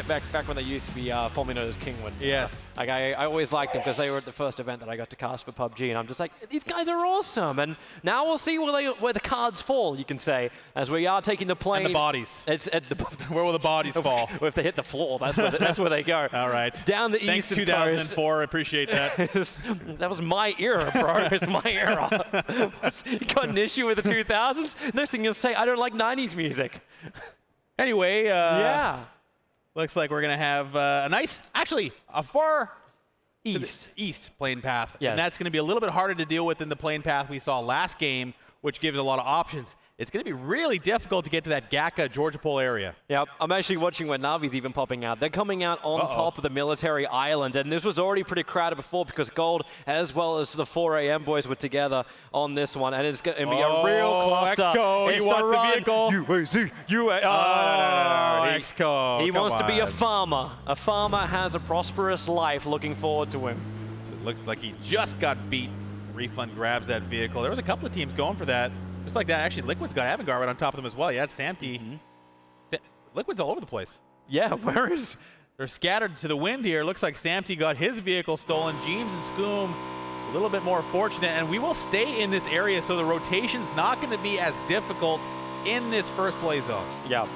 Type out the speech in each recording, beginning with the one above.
Back when they used to be formerly known as Kingwood. Yes. Like I always liked them because they were at the first event that I got to cast for PUBG, and I'm just like, these guys are awesome. And now we'll see where the cards fall, you can say, as we are taking the plane. And the bodies. It's at the where will the bodies fall? If they hit the floor, that's where they go. All right. Down the Thanks, eastern 2004. coast. I appreciate that. That was my era, bro. It's my era. You got an issue with the 2000s? Next thing you'll say, I don't like 90s music. Anyway. Yeah. Looks like we're going to have a nice, actually, a far east plane path. Yes. And that's going to be a little bit harder to deal with than the plane path we saw last game, which gives a lot of options. It's going to be really difficult to get to that GACA Georgia Pole area. Yep, I'm actually watching where Navi's even popping out. They're coming out on top of the military island, and this was already pretty crowded before because Gold, as well as the 4 a.m. boys, were together on this one, and it's going to be a real cluster. Exco, it's he wants the vehicle. UAC, UAC. No. Exco, He wants to be a on. farmer. A farmer has a prosperous life. Looking forward to him. It looks like he just got beat. Refund grabs that vehicle. There was a couple of teams going for that. Just like that, actually, Liquid's got Avangard right on top of them as well. Yeah, it's Samty. Liquid's all over the place. Yeah, where is... They're scattered to the wind here. Looks like Samty got his vehicle stolen. James and Scoom a little bit more fortunate. And we will stay in this area, so the rotation's not going to be as difficult in this first play zone. Yeah,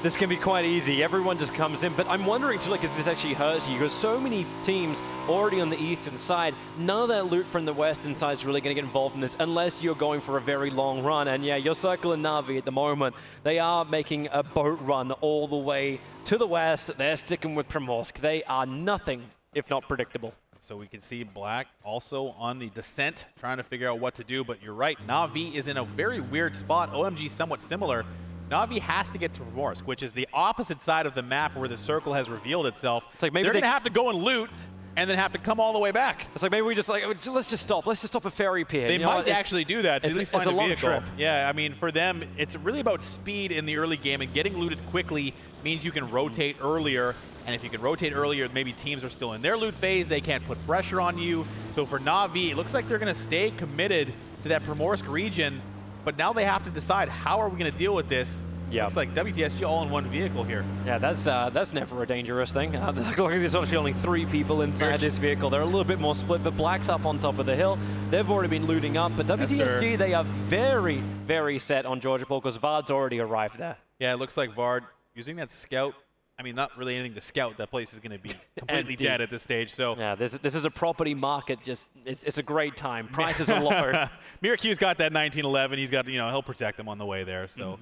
this can be quite easy. Everyone just comes in, but I'm wondering too, like, if this actually hurts you, because so many teams already on the eastern side, none of that loot from the western side is really going to get involved in this unless you're going for a very long run. And yeah, your Circle and Na'Vi at the moment, they are making a boat run all the way to the west. They're sticking with Primorsk. They are nothing if not predictable. So we can see Black also on the descent, trying to figure out what to do. But you're right, Na'Vi is in a very weird spot. OMG somewhat similar. Na'Vi has to get to Primorsk, which is the opposite side of the map where the circle has revealed itself. It's like maybe they're going to have to go and loot and then have to come all the way back. It's like maybe we just like, let's just stop. Let's just stop a ferry pier. They might actually do that to at least find a long vehicle. trip. Yeah, I mean, for them, it's really about speed in the early game, and getting looted quickly means you can rotate earlier. And if you can rotate earlier, maybe teams are still in their loot phase. They can't put pressure on you. So for Na'Vi, it looks like they're going to stay committed to that Primorsk region. But now they have to decide, how are we going to deal with this? Yeah. Looks like WTSG all in one vehicle here. Yeah, that's never a dangerous thing. There's actually only 3 people inside this vehicle. They're a little bit more split, but Black's up on top of the hill. They've already been looting up, but WTSG, they are very, very set on Georgia Pole because Vard's already arrived there. Yeah, it looks like Vard using that scout. I mean, not really anything to scout. That place is going to be completely dead at this stage. So yeah, this is a property market. Just it's a great time. Prices are low. Miracue's got that 1911. He's got, he'll protect them on the way there. So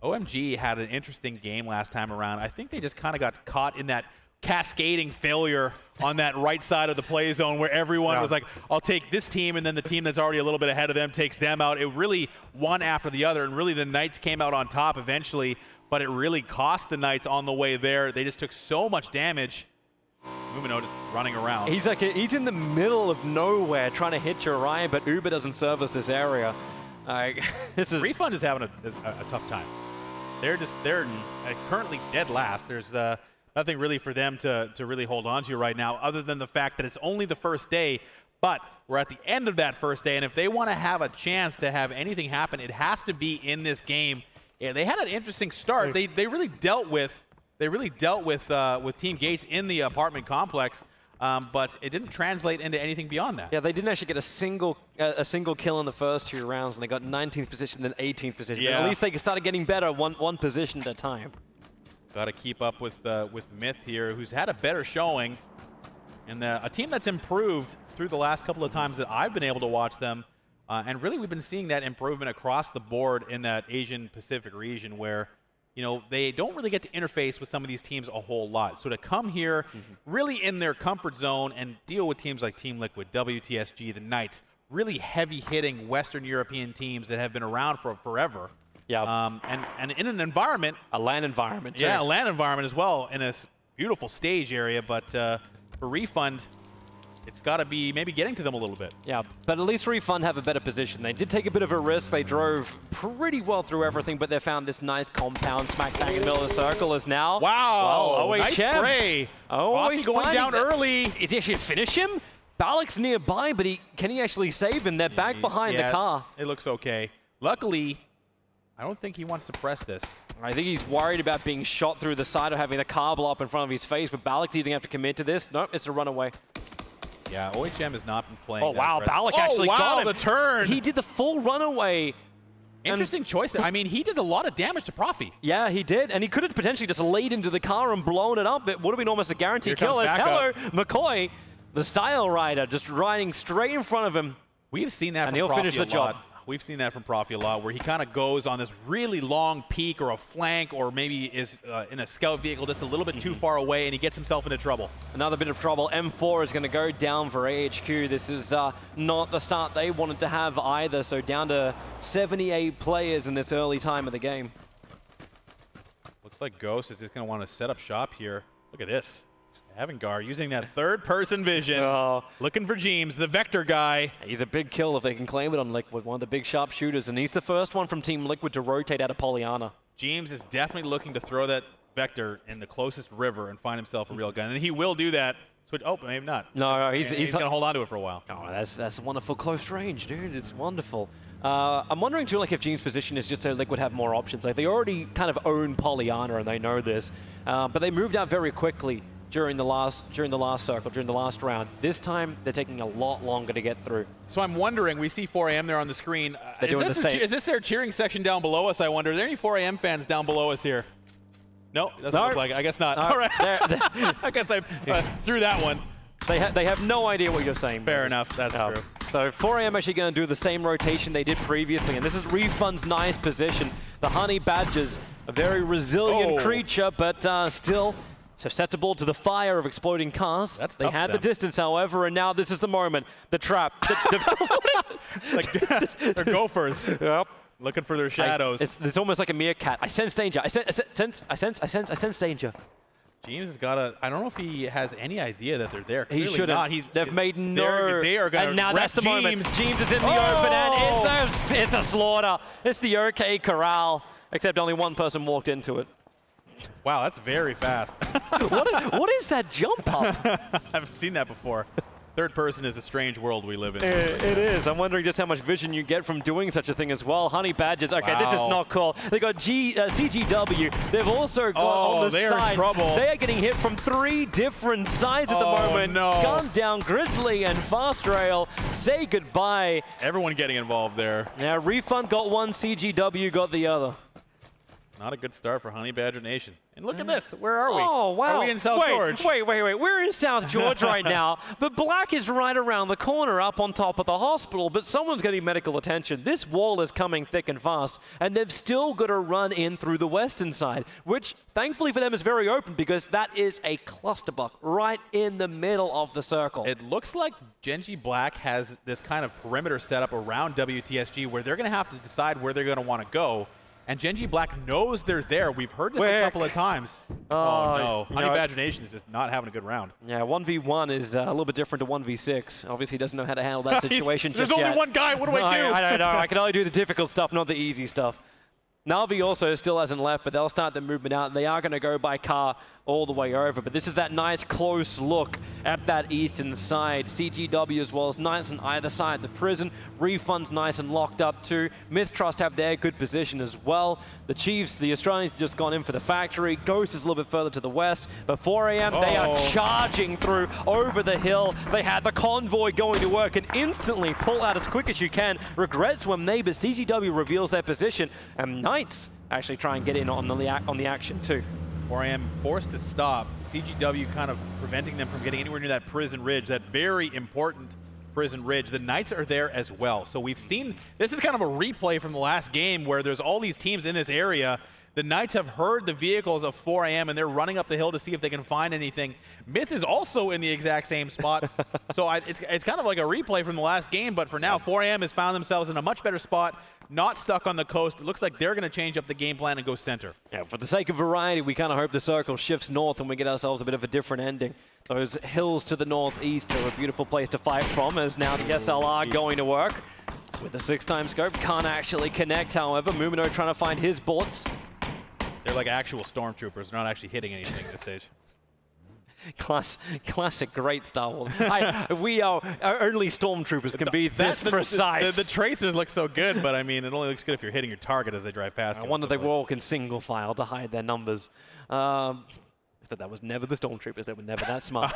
OMG had an interesting game last time around. I think they just kind of got caught in that cascading failure on that right side of the play zone where everyone was like, I'll take this team, and then the team that's already a little bit ahead of them takes them out. It really one after the other, and really the Knights came out on top eventually. But it really cost the Knights on the way there. They just took so much damage. Umino just running around. He's in the middle of nowhere trying to hit your Ryan, but Uber doesn't service this area. Refund is having a tough time. They're currently dead last. There's nothing really for them to really hold on to right now, other than the fact that it's only the first day. But we're at the end of that first day, and if they want to have a chance to have anything happen, it has to be in this game. Yeah, they had an interesting start. They really dealt with Team Gates in the apartment complex, but it didn't translate into anything beyond that. Yeah, they didn't actually get a single kill in the first 2 rounds, and they got 19th position then 18th position. Yeah. At least they started getting better one position at a time. Got to keep up with Myth here, who's had a better showing, and a team that's improved through the last couple of times that I've been able to watch them. And really, we've been seeing that improvement across the board in that Asian Pacific region where, they don't really get to interface with some of these teams a whole lot. So to come here really in their comfort zone and deal with teams like Team Liquid, WTSG, the Knights, really heavy-hitting Western European teams that have been around for forever. Yeah. And in an environment. A LAN environment, too. Yeah, a LAN environment as well in a beautiful stage area. But for Refund, it's got to be maybe getting to them a little bit. Yeah, but at least Refund have a better position. They did take a bit of a risk. They drove pretty well through everything, but they found this nice compound smack bang in the middle of the circle is now. Wow, well, nice spray. Always going down early. Is he actually finish him? Balak's nearby, but can he actually save him? They're back behind the car. It looks okay. Luckily, I don't think he wants to press this. I think he's worried about being shot through the side or having the car blow up in front of his face, but Balak's either going to have to commit to this. Nope, it's a runaway. Yeah, OHM has not been playing. Oh, wow, Balak actually got him. The turn. He did the full runaway. Interesting choice there. I mean, he did a lot of damage to Profi. Yeah, he did, and he could have potentially just laid into the car and blown it up. It would have been almost a guaranteed kill. Hello, McCoy, the style rider, just riding straight in front of him. We've seen that and from he'll Profi finish the job. We've seen that from Profi a lot, where he kind of goes on this really long peak or a flank, or maybe is in a scout vehicle just a little bit too far away, and he gets himself into trouble. Another bit of trouble. M4 is going to go down for AHQ. This is not the start they wanted to have either, so down to 78 players in this early time of the game. Looks like Ghost is just going to want to set up shop here. Look at this. Avangar using that third-person vision, looking for Jeems, the Vector guy. He's a big kill if they can claim it on Liquid, one of the big sharpshooters, and he's the first one from Team Liquid to rotate out of Pollyanna. Jeems is definitely looking to throw that Vector in the closest river and find himself a real gun, and he will do that. Switch. Oh, maybe not. No, he's going to hold on to it for a while. Oh, that's wonderful close range, dude. It's wonderful. I'm wondering too, like, if Jeems' position is just so Liquid have more options. Like, they already kind of own Pollyanna, and they know this, but they moved out very quickly during the last round. This time, they're taking a lot longer to get through. So I'm wondering, we see 4AM there on the screen. Is this their cheering section down below us, I wonder? Are there any 4AM fans down below us here? No, it doesn't look like it. I guess not. No. All right. I guess I threw that one. They have no idea what you're saying. Fair enough, that's true. So 4AM actually going to do the same rotation they did previously, and this is Refund's nice position. The Honey Badgers, a very resilient creature, but still susceptible to the fire of exploding cars. They had the distance, however, and now this is the moment. The trap. They're gophers. Yep. Looking for their shadows. It's almost like a meerkat. I sense danger. I sense danger. Jeems has got a. I don't know if he has any idea that they're there. He shouldn't. They've made no. They are going to. And now that's the moment. Jeems is in the open, and it's a slaughter. It's the OK Corral, except only one person walked into it. Wow, that's very fast. What is that jump up? I haven't seen that before. Third person is a strange world we live in. It is. I'm wondering just how much vision you get from doing such a thing as well. Honey Badgers. Okay, This is not cool. They got CGW. They've also got on the side. They're in trouble. They are getting hit from 3 different sides at the moment. No. Gun down. Grizzly and Fast Rail say goodbye. Everyone getting involved there. Now Refund got one. CGW got the other. Not a good start for Honey Badger Nation. And look at this. Where are we? Oh, wow. Are we in South George? Wait. We're in South George right now, but Black is right around the corner up on top of the hospital, but someone's getting medical attention. This wall is coming thick and fast, and they've still got to run in through the western side, which thankfully for them is very open because that is a clusterbuck right in the middle of the circle. It looks like Genji Black has this kind of perimeter set up around WTSG where they're going to have to decide where they're going to want to go. And Genji Black knows they're there. We've heard this a couple of times. Oh no. Honey Badger Nation is just not having a good round. Yeah, 1v1 is a little bit different to 1v6. Obviously, he doesn't know how to handle that situation just yet. There's only one guy. What do I do? I don't know. I can only do the difficult stuff, not the easy stuff. Na'Vi also still hasn't left, but they'll start the movement out. They are going to go by car all the way over, but this is that nice close look at that eastern side. CGW as well as Knights on either side. The prison, Refund's nice and locked up too. Myth Trust have their good position as well. The Chiefs, the Australians, just gone in for the factory. Ghost is a little bit further to the west, but 4AM, they are charging through over the hill. They had the convoy going to work and instantly pull out as quick as you can. Regrets when neighbors. CGW reveals their position, and Knights actually try and get in on the action too. 4AM forced to stop. CGW kind of preventing them from getting anywhere near that prison ridge, that very important prison ridge. The Knights are there as well. So we've seen, this is kind of a replay from the last game where there's all these teams in this area. The Knights have heard the vehicles of 4AM and they're running up the hill to see if they can find anything. Myth is also in the exact same spot. So it's kind of like a replay from the last game, but for now, 4AM has found themselves in a much better spot, not stuck on the coast. It looks like they're going to change up the game plan and go center. Yeah, for the sake of variety, we kind of hope the circle shifts north and we get ourselves a bit of a different ending. Those hills to the northeast are a beautiful place to fight from, as now the SLR going to work. With the 6-time scope, can't actually connect, however. Mumino trying to find his bullets. They're like actual stormtroopers, not actually hitting anything at this stage. Classic great Star Wars. We are only stormtroopers can be this precise. The tracers look so good, but I mean, it only looks good if you're hitting your target as they drive past. I wonder they walk in single file to hide their numbers. That was never the stormtroopers. They were never that smart.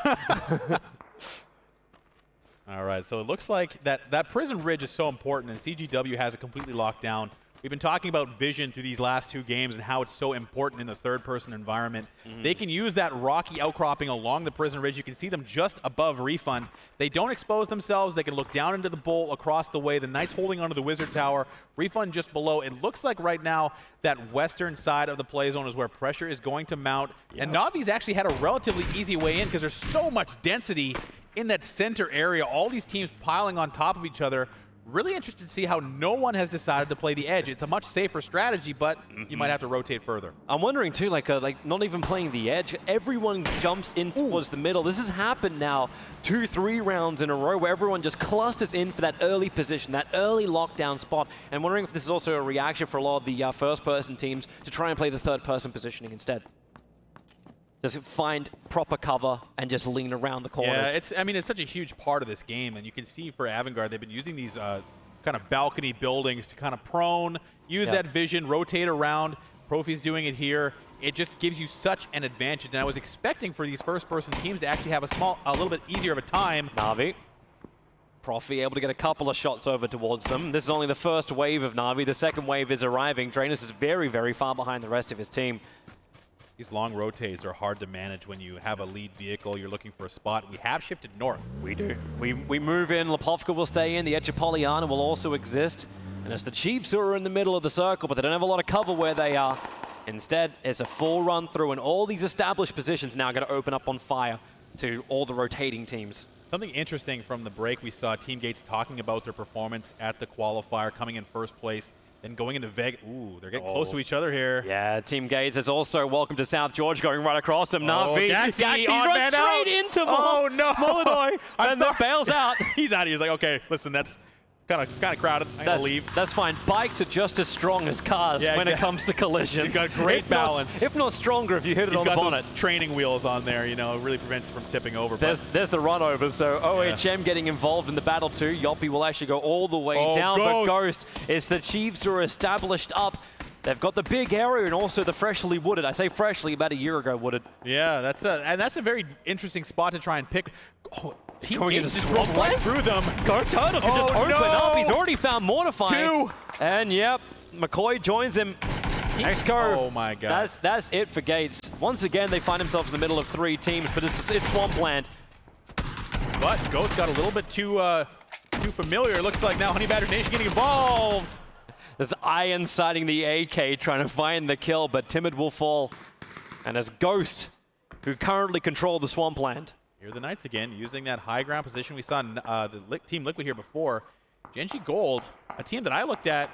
All right, so it looks like that prison ridge is so important, and CGW has it completely locked down. We've been talking about vision through these last 2 games and how it's so important in the third-person environment. They can use that rocky outcropping along the prison ridge. You can see them just above Refund. They don't expose themselves. They can look down into the bowl across the way. The Knights holding onto the Wizard Tower. Refund just below. It looks like right now that western side of the play zone is where pressure is going to mount. Yep. And Navi's actually had a relatively easy way in because there's so much density in that center area. All these teams piling on top of each other. Really interested to see how no one has decided to play the edge. It's a much safer strategy, but you might have to rotate further. I'm wondering too, like not even playing the edge. Everyone jumps in towards the middle. This has happened now 2-3 rounds in a row where everyone just clusters in for that early position, that early lockdown spot. And wondering if this is also a reaction for a lot of the first-person teams to try and play the third-person positioning instead. Just find proper cover and just lean around the corners. Yeah, it's such a huge part of this game, and you can see for Avangard, they've been using these kind of balcony buildings to kind of prone, use that vision, rotate around. Profi's doing it here. It just gives you such an advantage, and I was expecting for these first-person teams to actually have a little bit easier of a time. Na'Vi. Profi able to get a couple of shots over towards them. This is only the first wave of Na'Vi. The second wave is arriving. Drainus is very, very far behind the rest of his team. These long rotates are hard to manage when you have a lead vehicle. You're looking for a spot. We have shifted north. We do. We move in. Lipovka will stay in. The edge of Pollyanna will also exist. And it's the Chiefs who are in the middle of the circle, but they don't have a lot of cover where they are. Instead, it's a full run through, and all these established positions now going to open up on fire to all the rotating teams. Something interesting from the break, we saw Team Gates talking about their performance at the qualifier, coming in first place. Then going into Vegas. Ooh, they're getting close to each other here. Yeah, Team Gates is also welcome to South George, going right across them. Na'Vi. Gaxi runs straight into Molodoi, and then bails out. He's out of here. He's like, okay, listen, that's kind of crowded. I gotta leave. That's fine. Bikes are just as strong as cars when it comes to collisions. You've got great balance. If not stronger, if you hit it on the bonnet. Those training wheels on there, you know, it really prevents it from tipping over. There's the run over. So OHM getting involved in the battle too. Yoppie will actually go all the way down. But Ghost, it's the Chiefs who are established up. They've got the big area and also the freshly wooded. I say freshly, about a year ago wooded. Yeah, that's a very interescking spot to try and pick. Oh, Team Gates just rolled right through them. Go Turtle can just open up. He's already found Mortifying. 2. And yep, McCoy joins him. Exco. Oh my God. That's it for Gates. Once again, they find themselves in the middle of 3 teams, but it's Swampland. But Ghost got a little bit too familiar. It looks like now Honey Badger Nation getting involved. There's Iron sighting the AK, trying to find the kill, but Timid will fall. And it's Ghost who currently control the Swampland. Here are the Knights again, using that high ground position we saw in Team Liquid here before. Genji Gold, a team that I looked at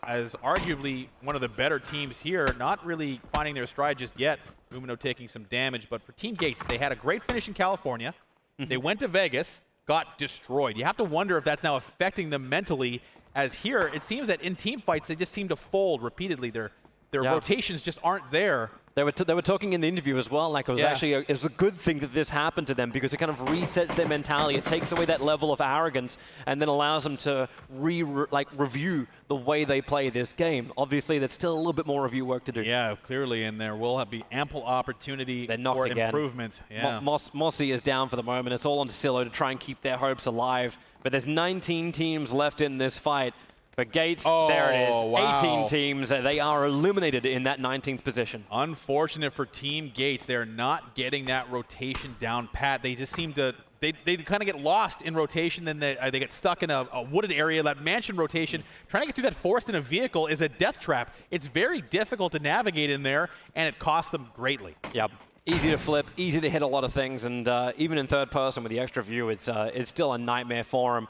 as arguably one of the better teams here, not really finding their stride just yet. Umino taking some damage, but for Team Gates, they had a great finish in California. They went to Vegas, got destroyed. You have to wonder if that's now affecting them mentally, as here, it seems that in team fights, they just seem to fold repeatedly. Their rotations just aren't there. They were talking in the interview as well, like it was actually it was a good thing that this happened to them because it kind of resets their mentality. It takes away that level of arrogance and then allows them to review the way they play this game. Obviously, there's still a little bit more review work to do. Yeah, clearly, and there will be ample opportunity for improvement. Yeah. Mossy is down for the moment. It's all on Silo to try and keep their hopes alive. But there's 19 teams left in this fight. But Gates, there it is, wow. 18 teams. They are eliminated in that 19th position. Unfortunate for Team Gates. They're not getting that rotation down pat. They just seem to, they kind of get lost in rotation, then they get stuck in a wooded area, that mansion rotation. Trying to get through that forest in a vehicle is a death trap. It's very difficult to navigate in there, and it costs them greatly. Yep. Easy to flip, easy to hit a lot of things, and even in third person with the extra view, it's still a nightmare for him.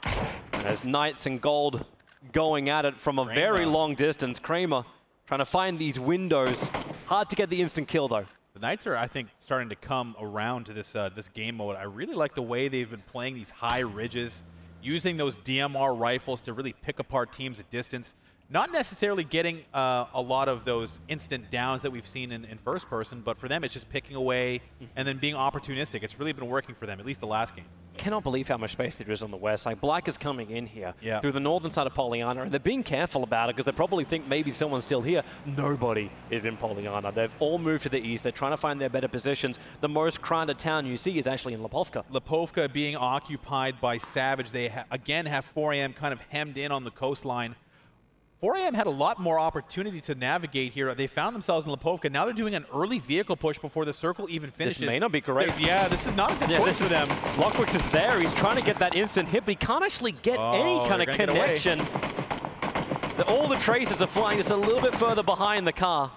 And as Knights and Gold going at it from a very long distance. Kramer trying to find these windows. Hard to get the instant kill, though. The Knights are, I think, starting to come around to this this game mode. I really like the way they've been playing these high ridges, using those DMR rifles to really pick apart teams at distance. not necessarily getting a lot of those instant downs that we've seen in first person, but for them it's just picking away and then being opportunistic. It's really been working for them, at least the last game. Cannot believe how much space there is on the west side. Black is coming in here through the northern side of Pollyanna, and they're being careful about it because they probably think maybe someone's still here. Nobody is in Pollyanna. They've all moved to the east. They're trying to find their better positions. The most crowded town you see is actually in Lipovka. Lipovka being occupied by Savage. They again have 4AM kind of hemmed in on the coastline. 4AM had a lot more opportunity to navigate here. They found themselves in Lipovka. Now they're doing an early vehicle push before the circle even finishes. This may not be great. Yeah, this is not a good push for them. Lockwick is there. He's trying to get that instant hit, but he can't actually get any kind of connection. All the traces are flying just a little bit further behind the car.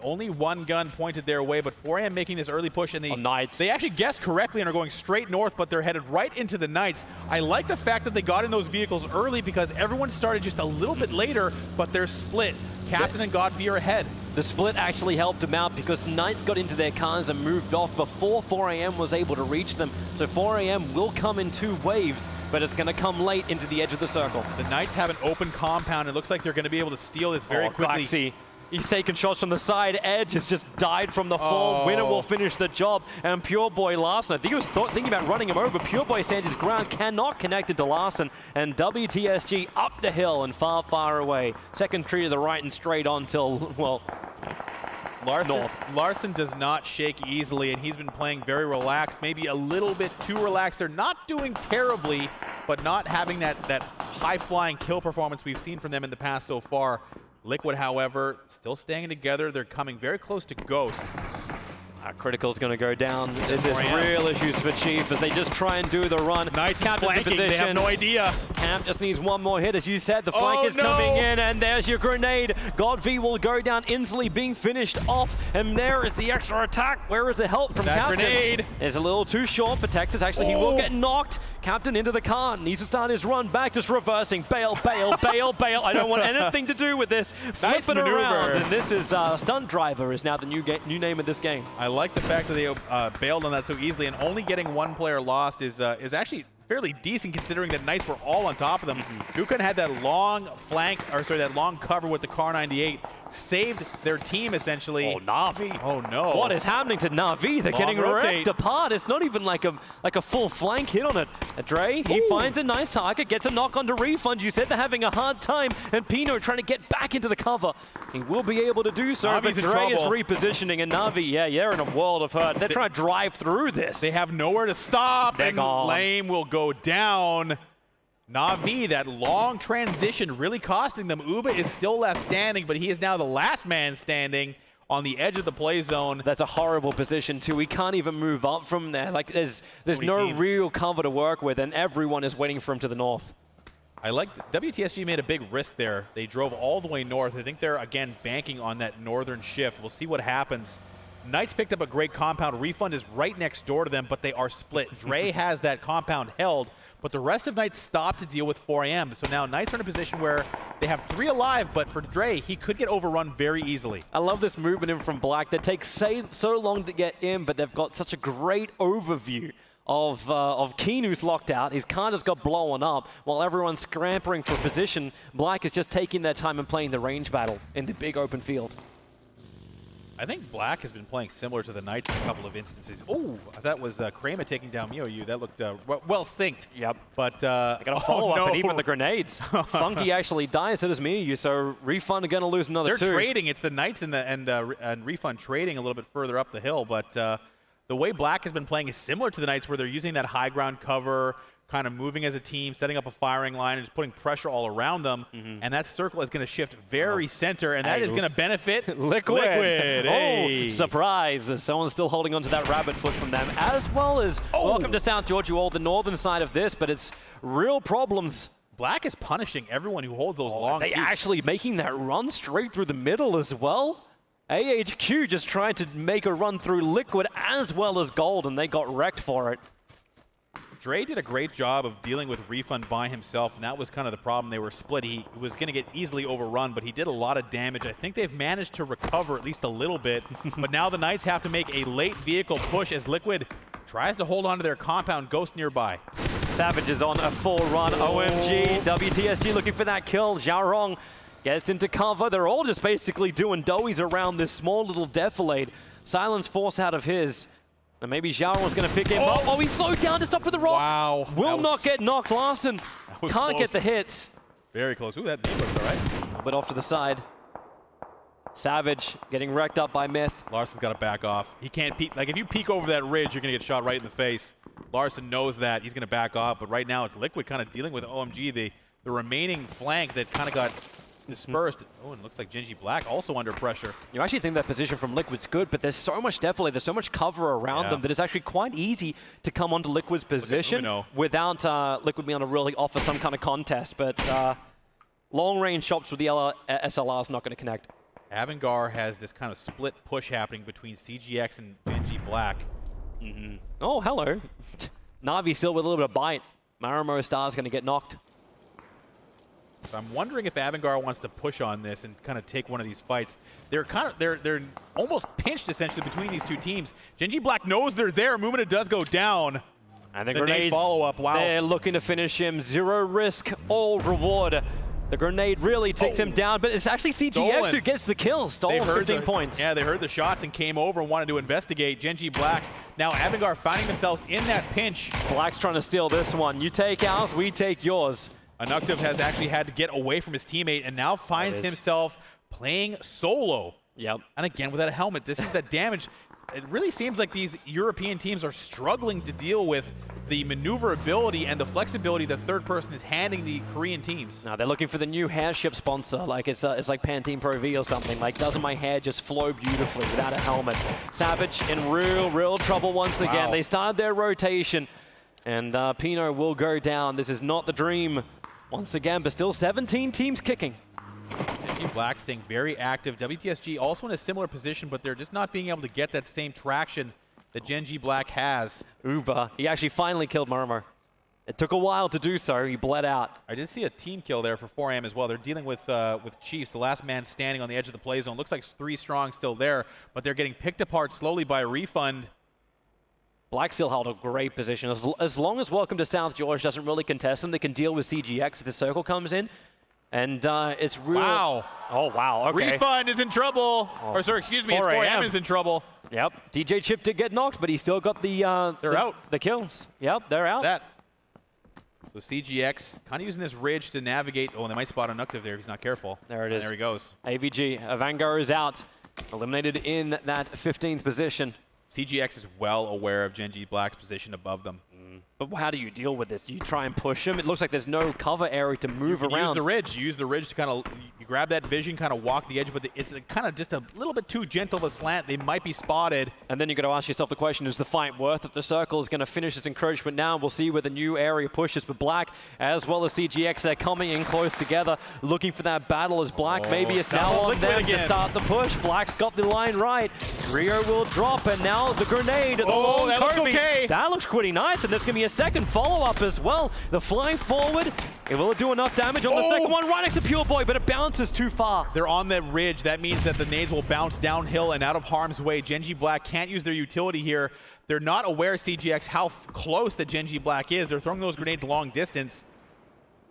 Only one gun pointed their way, but 4AM making this early push, and they actually guessed correctly and are going straight north, but they're headed right into the Knights. I like the fact that they got in those vehicles early because everyone started just a little bit later, but they're split. Captain and Godfrey are ahead. The split actually helped them out because Knights got into their cars and moved off before 4AM was able to reach them. So 4AM will come in 2 waves, but it's going to come late into the edge of the circle. The Knights have an open compound. It looks like they're going to be able to steal this very quickly. Glaxy. He's taken shots from the side. Edge has just died from the fall. Winner will finish the job. And Pure Boy Larson, I think he was thinking about running him over. Pure Boy stands his ground, cannot connect it to Larson. And WTSG up the hill and far, far away. Second tree to the right and straight on till, well, north. Larson does not shake easily, and he's been playing very relaxed, maybe a little bit too relaxed. They're not doing terribly, but not having that high-flying kill performance we've seen from them in the past so far. Liquid, however, still staying together. They're coming very close to Ghost. Critical is going to go down. This is real issues for Chief as they just try and do the run. Knights flanking. They have no idea. Camp just needs one more hit. As you said, the flank is coming in, and there's your grenade. Godv will go down instantly, being finished off, and there is the extra attack. Where is the help from Captain? Grenade is a little too short for Texas. Actually, he will get knocked. Captain into the car. Needs to start his run back, just reversing. Bail, bail, bail, bail. I don't want anything to do with this. Nice Flip it maneuver. around, and this is Stunt Driver is now the new name of this game. I like the fact that they bailed on that so easily, and only getting one player lost is actually fairly decent considering that Knights were all on top of them. Dukan had that long flank, or sorry, that long cover with the Car 98, saved their team essentially. Oh, Na'Vi. Oh no. What is happening to Na'Vi? They're getting ripped apart. It's not even like a full flank hit on it. Dre, he finds a nice target, gets a knock onto Refund. You said they're having a hard time, and Pino trying to get back into the cover. He will be able to do so, Navi's but Dre is repositioning, and Na'Vi, they're in a world of hurt. They're trying to drive through this. They have nowhere to stop, and Lame will go down. Na'Vi, that long transition really costing them. Uba is still left standing, but he is now the last man standing on the edge of the play zone. That's a horrible position too. He can't even move up from there. Like there's no real cover to work with, and everyone is waiting for him to the north. I like WTSG made a big risk there. They drove all the way north. I think they're again banking on that northern shift. We'll see what happens. Knights picked up a great compound. Refund is right next door to them, but they are split. Dre has that compound held, but the rest of Knights stopped to deal with 4AM. So now Knights are in a position where they have 3 alive, but for Dre, he could get overrun very easily. I love this movement in from Black. That takes so long to get in, but they've got such a great overview of Keen, who's locked out. His car just got blown up while everyone's scrambling for position. Black is just taking their time and playing the range battle in the big open field. I think Black has been playing similar to the Knights in a couple of instances. Oh, that was Kramer taking down Miou. That looked well synced. Yep. But they got a follow-up, and even the grenades. Funky actually dies, so does Miou, so Refund are going to lose another 2. They're trading. It's the Knights and Refund trading a little bit further up the hill, but the way Black has been playing is similar to the Knights, where they're using that high ground cover, kind of moving as a team, setting up a firing line, and just putting pressure all around them. And that circle is going to shift very center, and that is going to benefit Liquid. Hey. Oh, surprise. Someone's still holding on to that rabbit foot from them, as well as welcome to South Georgia, all the northern side of this, but it's real problems. Black is punishing everyone who holds those long. They actually making that run straight through the middle as well. AHQ just trying to make a run through Liquid as well as Gold, and they got wrecked for it. Dre did a great job of dealing with Refund by himself, and that was kind of the problem. They were split. He was going to get easily overrun, but he did a lot of damage. I think they've managed to recover at least a little bit, but now the Knights have to make a late vehicle push as Liquid tries to hold on to their compound. Ghost nearby. Savage is on a full run. OMG, WTSG looking for that kill. Xiaorong Gets into cover. They're all just basically doing doughies around this small little defilade. Silence force out of his. And maybe Zhao was going to pick him up. Oh, he slowed down to stop with the rock. Wow. Will not get knocked. Larson can't close. get the hits. Very close. Ooh, that knee looks all right. A little bit off to the side. Savage getting wrecked up by Myth. Larson's got to back off. He can't peek. Like, if you peek over that ridge, you're going to get shot right in the face. Larson knows that. He's going to back off. But right now, it's Liquid kind of dealing with OMG, the remaining flank that kind of got dispersed. Oh, and it looks like Genji Black also under pressure. You actually think that position from Liquid's good, but there's so much defilade, there's so much cover around them that it's actually quite easy to come onto Liquid's position without Liquid being able to really offer some kind of contest. But long-range shots with the SLR is not going to connect. Avangar has this kind of split push happening between CGX and Genji Black. Oh, hello. Na'Vi still with a little bit of bite. Marimo Star's going to get knocked. So I'm wondering if Avangar wants to push on this and kind of take one of these fights. They're almost pinched essentially between these two teams. Genji Black knows they're there. Mumina does go down. And the grenade follow-up. Wow. They're looking to finish him. Zero risk, all reward. The grenade really takes him down, but it's actually CGX who gets the kill. Stolen 15 points. Yeah, they heard the shots and came over and wanted to investigate. Genji Black, now Avangar finding themselves in that pinch. Black's trying to steal this one. You take ours, we take yours. Anuktiv has actually had to get away from his teammate and now finds himself playing solo. Yep. And again, without a helmet, this is the damage. It really seems like these European teams are struggling to deal with the maneuverability and the flexibility the third person is handing the Korean teams. Now they're looking for the new hair ship sponsor, like it's like Pantene Pro V or something. Like, doesn't my hair just flow beautifully without a helmet? Savage in real trouble once again. They started their rotation, and Pino will go down. This is not the dream once again, but still 17 teams kicking. Genji Black staying very active. WTSG also in a similar position, but they're just not being able to get that same traction that Genji Black has. Uber, he actually finally killed Murmur. It took a while to do so. He bled out. I did see a team kill there for 4AM as well. They're dealing with Chiefs, the last man standing on the edge of the play zone. Looks like 3 strong still there, but they're getting picked apart slowly by Refund. Black still held a great position. As long as Welcome to South George doesn't really contest them, they can deal with CGX if the circle comes in. And it's real. Wow. Oh, wow. Okay. Refund is in trouble. Or, sorry, excuse me, 4AM is in trouble. Yep. DJ Chip did get knocked, but he still got the the kills. Yep, they're out. So CGX kind of using this ridge to navigate. Oh, and they might spot Anuktiv there if he's not careful. There it is. There he goes. AVG. Avangar is out. Eliminated in that 15th position. CGX is well aware of Genji Black's position above them. But how do you deal with this? Do you try and push him? It looks like there's no cover area to move around. Use the ridge. You use the ridge to kind of, you grab that vision, kind of walk the edge, but it's kind of just a little bit too gentle of a slant. They might be spotted. And then you've got to ask yourself the question, is the fight worth it? The circle is going to finish its encroachment now. We'll see where the new area pushes. But Black, as well as CGX, they're coming in close together, looking for that battle as Black. Maybe it's now on them to start the push. Black's got the line right. Rio will drop, and now the grenade. Oh, that looks okay. That looks pretty nice, and there's going to be a second follow-up as well. The flying forward, it will do enough damage on the second one right next to Pure Boy, but it bounces too far. They're on that ridge. That means that the nades will bounce downhill and out of harm's way. Genji Black can't use their utility here. They're not aware, CGX, how close that Genji Black is. They're throwing those grenades long distance.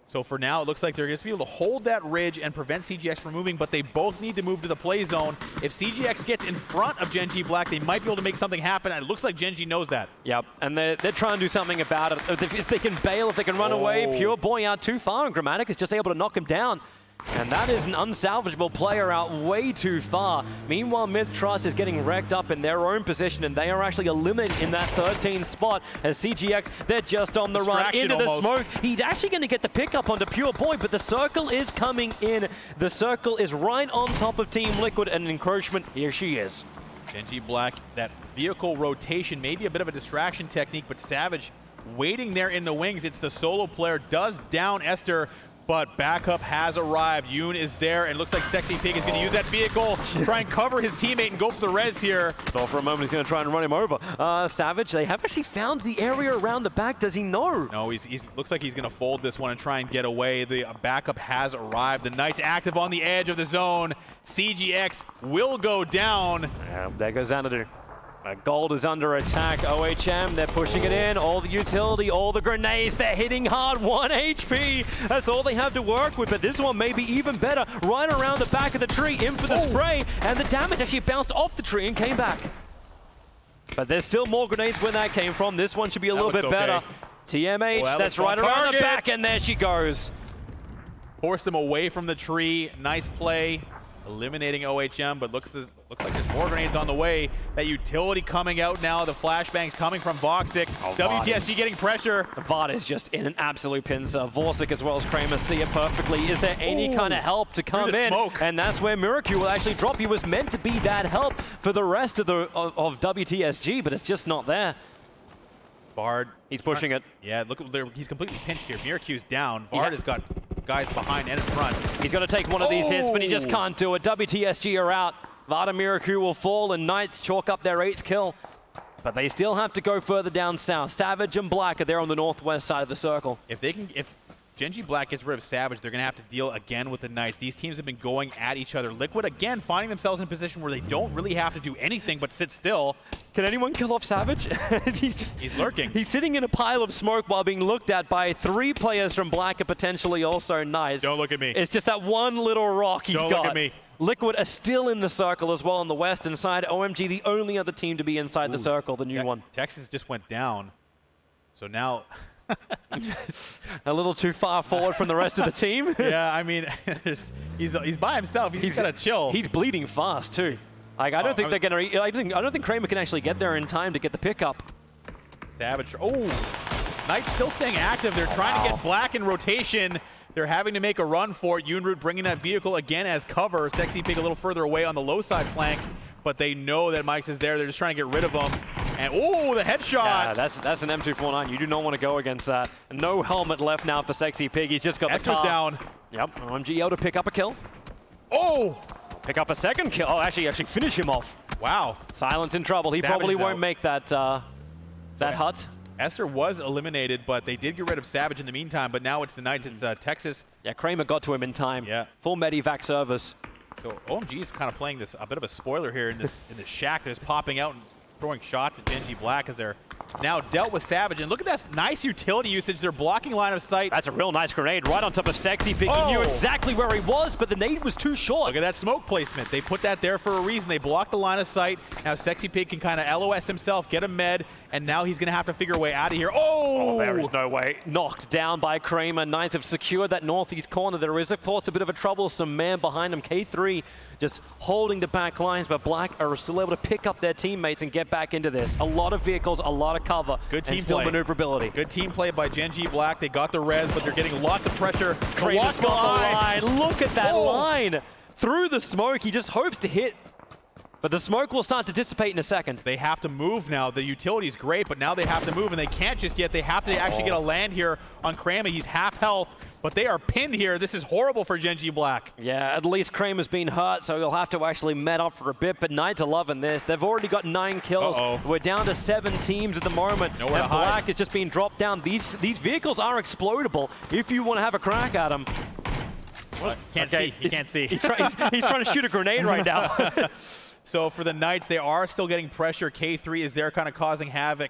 So for now, it looks like they're going to be able to hold that ridge and prevent CGX from moving, but they both need to move to the play zone. If CGX gets in front of Genji Black, they might be able to make something happen, and it looks like Genji knows that. Yep, and they're trying to do something about it. If they can bail, if they can run away, Pure Boy out too far, and Grammatic is just able to knock him down. And that is an unsalvageable player out way too far. Meanwhile, Myth Trust is getting wrecked up in their own position, and they are actually eliminated in that 13th spot. As CGX, they're just on the run into the smoke. He's actually going to get the pickup onto Pure Boy, but the circle is coming in. The circle is right on top of Team Liquid, and an encroachment, here she is. Genji Black, that vehicle rotation, maybe a bit of a distraction technique, but Savage waiting there in the wings. It's the solo player, does down Esther, but backup has arrived. Yoon is there, and looks like Sexy Pig is going to use that vehicle, try and cover his teammate and go for the res here. Thought for a moment he's going to try and run him over. Savage, they have actually found the area around the back. Does he know? No, he's looks like he's going to fold this one and try and get away. The backup has arrived. The Knight's active on the edge of the zone. CGX will go down. Yeah, there goes Xanadu. Gold is under attack. OHM, they're pushing it in. All the utility, all the grenades, they're hitting hard. 1 HP. That's all they have to work with, but this one may be even better. Right around the back of the tree, in for the spray, and the damage actually bounced off the tree and came back. But there's still more grenades where that came from. This one should be a little bit better. TMH, that's right around the back, and there she goes. Forced him away from the tree. Nice play. Eliminating OHM, but looks like there's more grenades on the way. That utility coming out now. The flashbangs coming from Voxic. WTSG getting pressure. Vard is just in an absolute pincer. Vorsic as well as Kramer see it perfectly. Is there any kind of help to come in? Smoke. And that's where Miracle will actually drop. He was meant to be that help for the rest of WTSG, but it's just not there. Vard. He's pushing it. Yeah, look, he's completely pinched here. Miracue's down. Vard has got guys behind and in front. He's going to take one of these hits, but he just can't do it. WTSG are out. Vard and Miracle will fall, and Knights chalk up their 8th kill. But they still have to go further down south. Savage and Black are there on the northwest side of the circle. If Gen.G Black gets rid of Savage, they're going to have to deal again with the Knights. These teams have been going at each other. Liquid, again, finding themselves in a position where they don't really have to do anything but sit still. Can anyone kill off Savage? He's lurking. He's sitting in a pile of smoke while being looked at by 3 players from Black and potentially also Knights. Don't look at me. It's just that one little rock he's got. Don't look at me. Liquid are still in the circle as well on the western side. OMG, the only other team to be inside the circle, the new one. Texas just went down. So now... a little too far forward from the rest of the team. Yeah, I mean, he's by himself. He's gotta chill. He's bleeding fast too. Like I don't think they're gonna. I don't think Kramer can actually get there in time to get the pickup. Savage. Oh, Knights still staying active. They're trying to get Black in rotation. They're having to make a run for it. Yunrud bringing that vehicle again as cover. Sexy Pig a little further away on the low side flank, but they know that Mike's is there. They're just trying to get rid of him. And the headshot. Yeah, that's an M249. You do not want to go against that. No helmet left now for Sexy Pig. He's just got the car. Down. Yep. OMG able to pick up a kill. Oh! Pick up a second kill. Oh, actually finish him off. Wow. Silence in trouble. He probably won't make that hut. Esther was eliminated, but they did get rid of Savage in the meantime. But now it's the Knights. It's Texas. Yeah, Kramer got to him in time. Yeah. Full medivac service. So OMG is kind of playing this a bit of a spoiler here in this shack. They're just popping out and throwing shots at Gen.G Black as they're now dealt with Savage. And look at that nice utility usage. They're blocking line of sight. That's a real nice grenade right on top of Sexy Pig. He knew exactly where he was, but the nade was too short. Look at that smoke placement. They put that there for a reason. They blocked the line of sight. Now Sexy Pig can kind of LOS himself, get a med, and now he's going to have to figure a way out of here. Oh, there is no way. Knocked down by Kramer. Knights have secured that northeast corner. There is, of course, a bit of a troublesome man behind him. K3 just holding the back lines, but Black are still able to pick up their teammates and get back into this. A lot of vehicles, a lot of cover, good team and still play. maneuverability. Good team play by Gen.G Black. They got the res, but they're getting lots of pressure. Kramer's got the line. Look at that line. Through the smoke, he just hopes to hit. But the smoke will start to dissipate in a second. They have to move now. The utility's great, but now they have to move, and they can't just yet. They have to actually get a land here on Kramer. He's half health, but they are pinned here. This is horrible for Gen.G Black. Yeah, at least Kramer's been hurt, so he'll have to actually met up for a bit, but Knights are loving this. They've already got 9 kills. We're down to 7 teams at the moment, and Black is just being dropped down. These vehicles are explodable if you want to have a crack at them. Can't see. He can't see. He's trying to shoot a grenade right now. So for the Knights, they are still getting pressure. K3 is there kind of causing havoc.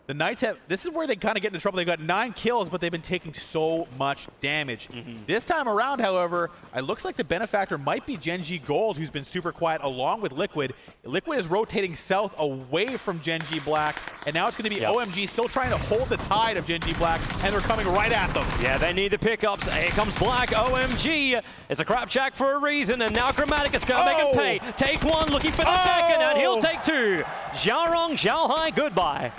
The Knights have, this is where they kind of get into trouble. They've got 9 kills, but they've been taking so much damage. This time around, however, it looks like the benefactor might be Gen.G Gold, who's been super quiet, along with Liquid. Liquid is rotating south away from Gen.G Black, and now it's going to be OMG still trying to hold the tide of Gen.G Black, and they're coming right at them. Yeah, they need the pickups. Here comes Black. OMG. It's a crap shack for a reason, and now Chromatic's going to make him pay. Take one, looking for the second, and he'll take 2. Xiaorong, Xiaohai, goodbye.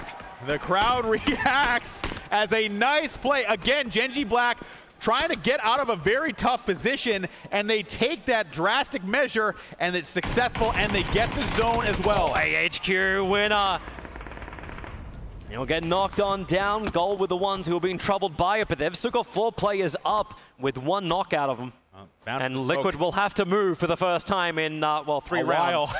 The crowd reacts as a nice play. Again, Gen.G Black trying to get out of a very tough position, and they take that drastic measure, and it's successful, and they get the zone as well. AHQ winner. He'll get knocked on down. Gold with the ones who are being troubled by it, but they've still got 4 players up with 1 knock out of them. And Liquid will have to move for the first time in, 3 rounds.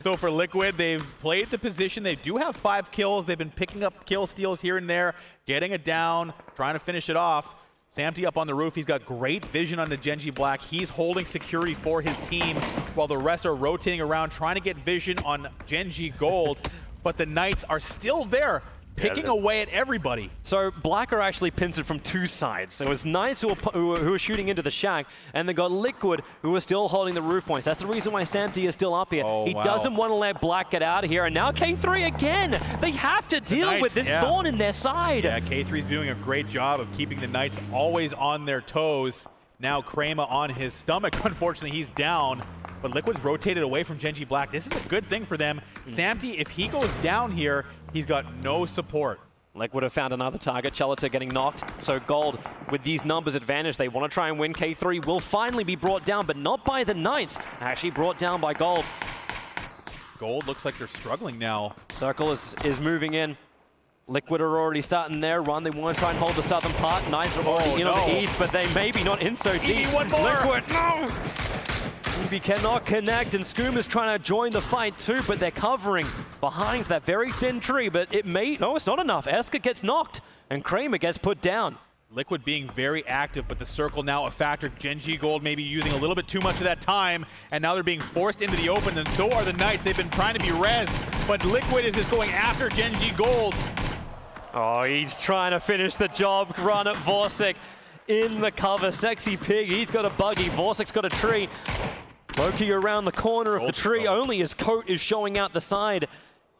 So for Liquid, they've played the position. They do have 5 kills. They've been picking up kill steals here and there, getting it down, trying to finish it off. Samty up on the roof. He's got great vision on the Genji Black. He's holding security for his team while the rest are rotating around trying to get vision on Genji Gold. But the Knights are still there, picking away at everybody. So Black are actually pincered from two sides. So it's Knights who are shooting into the shack, and they got Liquid who are still holding the roof points. That's the reason why Samty is still up here. Oh, he wow. doesn't want to let Black get out of here, and now K3 again. They have to deal with this thorn in their side. Yeah, K3's doing a great job of keeping the Knights always on their toes. Now Krema on his stomach. Unfortunately, he's down. But Liquid's rotated away from Genji Black. This is a good thing for them. Samty, if he goes down here, he's got no support. Liquid have found another target. Chelita getting knocked. So Gold, with these numbers advantage, they want to try and win. K3 will finally be brought down, but not by the Knights. Actually brought down by Gold. Gold looks like they're struggling now. Circle is moving in. Liquid are already starting their run. They want to try and hold the southern part. Knights are already in on the east, but they may be not in so deep. One more. Liquid, no! EB cannot connect, and Skoom is trying to join the fight too, but they're covering behind that very thin tree, but it may, no, it's not enough. Eska gets knocked, and Kramer gets put down. Liquid being very active, but the circle now a factor. Genji Gold maybe using a little bit too much of that time, and now they're being forced into the open, and so are the Knights. They've been trying to be rezzed, but Liquid is just going after Genji Gold. Oh, he's trying to finish the job. Run at Vorsic in the cover. Sexy Pig, he's got a buggy. Vorsic's got a tree. Loki around the corner of the tree. Only his coat is showing out the side.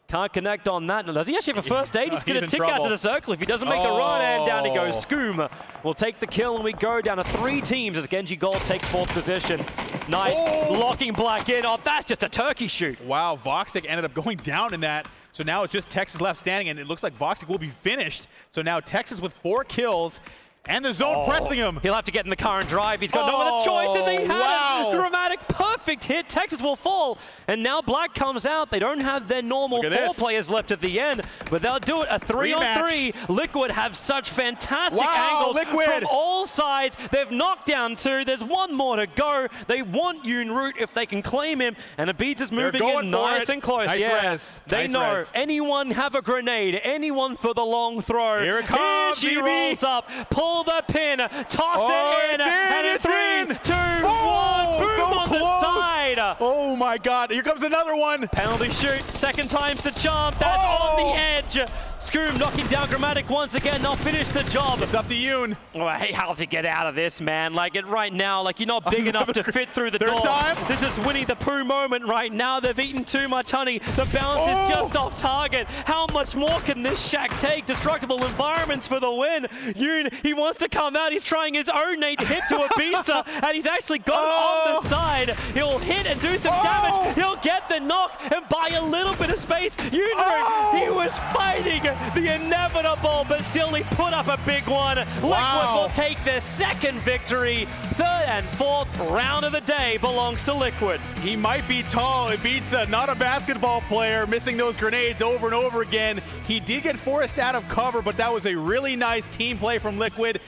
Can't connect on that. Does he actually have a first aid? He's going to tick out to the circle if he doesn't make the run, and down he goes. Skoom will take the kill, and we go down to 3 teams as Genji Gold takes 4th position. Knights locking Black in. Oh, that's just a turkey shoot. Wow, Voxic ended up going down in that. So now it's just Texas left standing, and it looks like Voxic will be finished. So now Texas with 4 kills. And the zone pressing him. He'll have to get in the car and drive. He's got no other choice, and they had a dramatic, perfect hit. Texas will fall, and now Black comes out. They don't have their normal 4 players left at the end, but they'll do it. A 3-on-3. Liquid have such fantastic angles from all sides. They've knocked down 2. There's 1 more to go. They want Yoon if they can claim him, and Abita's moving in nice and close. Nice They know. Anyone have a grenade? Anyone for the long throw? Here it comes. Here she rolls up. Pull the pin, toss it in, and in 3, 2, 1, boom on the side. Oh my God, here comes another one. Penalty shoot, second time's the charm, that's on the edge. Skoom knocking down Dramatic once again, they'll finish the job. It's up to Yoon. Oh, hey, how's he get out of this, man? Like, right now, like, you're not big enough to fit through the door. This is Winnie the Pooh moment right now. They've eaten too much honey. The bounce is just off target. How much more can this shack take? Destructible environments for the win. Yoon, he wants to come out. He's trying his own nade hit to Ibiza, and he's actually got it on the side. He'll hit and do some damage. He'll get the knock and buy a little bit of space. Yoon, he was fighting the inevitable, but still he put up a big one. Liquid will take their 2nd victory. 3rd and 4th round of the day belongs to Liquid. He might be tall. Ibiza, not a basketball player, missing those grenades over and over again. He did get forced out of cover, but that was a really nice team play from Liquid.